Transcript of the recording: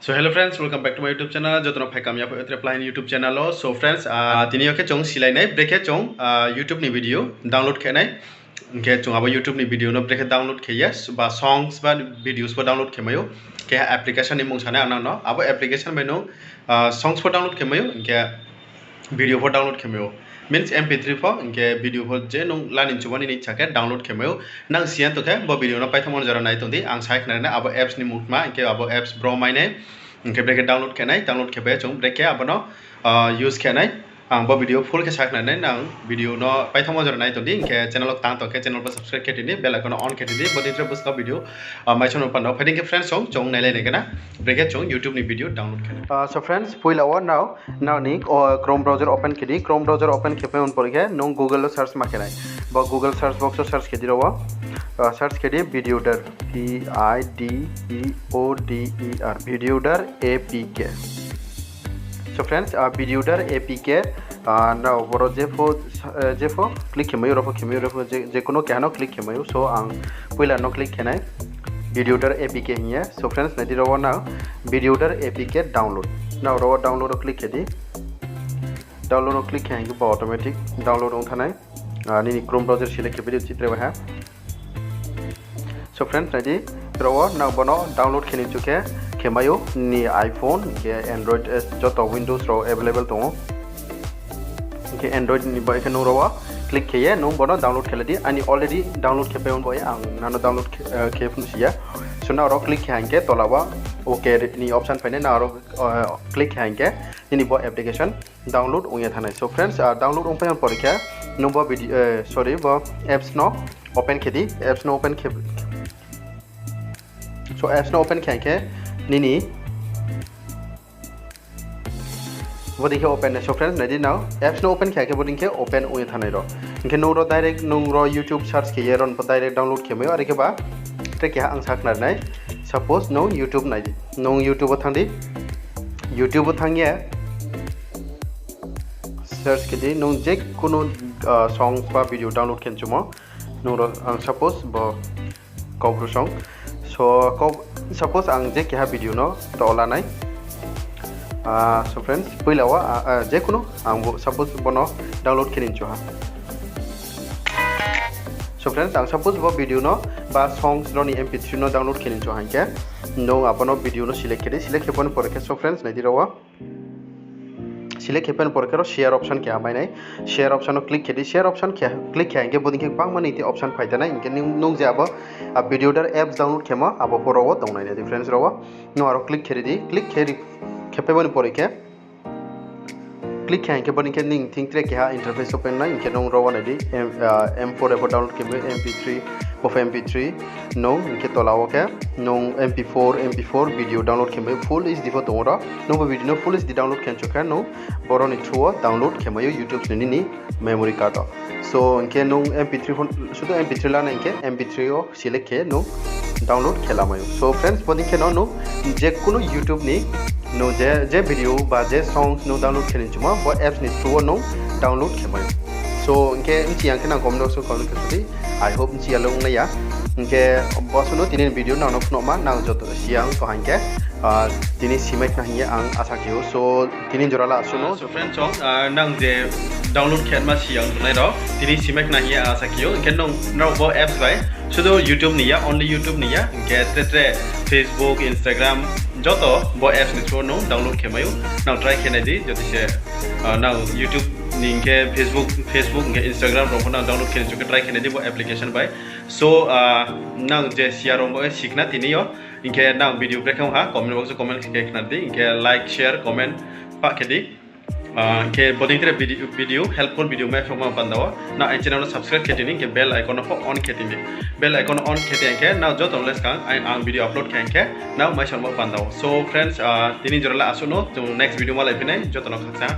So hello friends, welcome back to my YouTube channel. Jotono phai kamya pho etre apply YouTube channel lo. So friends, tini oke chong silai nai break chong YouTube ni video download khe nai. Ke chong abo YouTube ni video no break download khe yes ba songs ba videos ba download khe mayo. Ke application ni mung sana anang no. Abo application meno songs for download khe mayo. Ke video for download khe mayo. Means MP3 for ke video for je nong lanin chubani ni chake download khe mayo. Nang sian to khe bo video no paithamon jara nai tondi ang site na abo apps ni mutma ke abo apps bro mai ne. Ke break download khe nai download khe be chung break ke abo no use khe nai ang bo video full ke sak na nai nang video no paithamon jara nai tondi ke channel ok tang to ke channel pa subscribe khe tini bell icon on khe tini bo dintre bus ka video mai channel pa no fighting ke friends chong nai lai ne kana break ke chung YouTube ni video download khe. So friends puila wa now ni Chrome browser open khe di Chrome browser open khe pe on por ke nong Google search ma khe nai ba Google search box search khe di ro wa search khe di Videoder Videoder Videoder APK. So friends Videoder APK now boro jefo click khe mayo ro je kono kehano click khe mayo so ang puila no click khe nai Videoder APK hiya. So friends nadi ro now Videoder APK download now ro download click khe di download click khe ba automatic download on thanai ni Chrome browser select khe video chitre ba ha. So friends nadi ro now bono download khe ni chuke khe mayo ni iPhone ke Android joto Windows ro available to ke Android ni ba ke no ro click khe ye no bono download khe ladi ani already download khe pe on boy ang nano download khe fun sia. So now ro click khe hanke tolawa okay ni option paine na ro click hanke ni bo application download ongya thanai. So friends download ong payan porikha no bo video sorry bo apps no open khe di apps no open khe. So apps no open khe nini wo dekhe open. So friends nadi now apps no open khe bo dekhe open ongya thanai ro ke no ro direct nong ro YouTube search khe ye ron direct download khe mayo are ke ba tre ke ang sak nar nai suppose no YouTube nai no YouTube thandi YouTube thangye search ke di no je kono songs ba video download khen chumo no ro suppose bo kobru song so suppose ang je ke ha video no tola nai so friends puila wa je kono ang suppose bono download khenin chu ha. So friends ang suppose bo video no ba songs no ni MP3 no download khenin chu ha ke no apono video no select khepon por ke. So friends nai dirawa select khepon por ke ro share option ke amai nai share option no click khedi share option ke click khe ke bodin ke bang mani ti option phaida nai inke nong je abo Videoder apps download khema abo poro wo tongnai ne friends ro no aro click khedi di click khedi khepe boni por ke click khe ke bodin ke ning thing tre ke ha interface open nai inke nong ro wa nai di M4 abo download ke MP3 of MP3 no inke tolawo ke nong MP4 video download ke full HD pho tongra no bo video no full HD download khen choka no boro ni through download ke mayo YouTube ni memory card. So inke nong MP3 sudo MP3 la na inke MP3 o select ke no download khela mayo. So friends bodin ke no je kono YouTube ni no je video ba je songs no download khelin chuma bo apps ni through no download ke mayo. So inke inchi yang kena komno so komno ke sudi I hope inchi along na ya inke bosuno tinin video na no ma na joto siang to hanke tini simek na hiya ang asa kyo. So tinin jorala asuno. So friends song nang je download khen ma siang nai ro tini simek na hiya asa kyo inke no bo apps bai sudo YouTube ni ya only YouTube ni ya inke tre Facebook Instagram joto bo apps ni through no download ke mayo now try khen di joti se now YouTube ninke Facebook nge Instagram ro na download khen chu ke try khen di bo application bai. So nang je share ro mo sikna tini yo inke nang video break ha comment box comment ke khna di inke like share comment pa ke di ke boding tre video helpful video me from bandawa na ai channel subscribe ke tini ke bell icon on ke tini bell icon on ke ke now joto les kang ang video upload ke now mai channel bandawa. So friends tini jorala asuno to next video ma lai pinai joto no khatsa.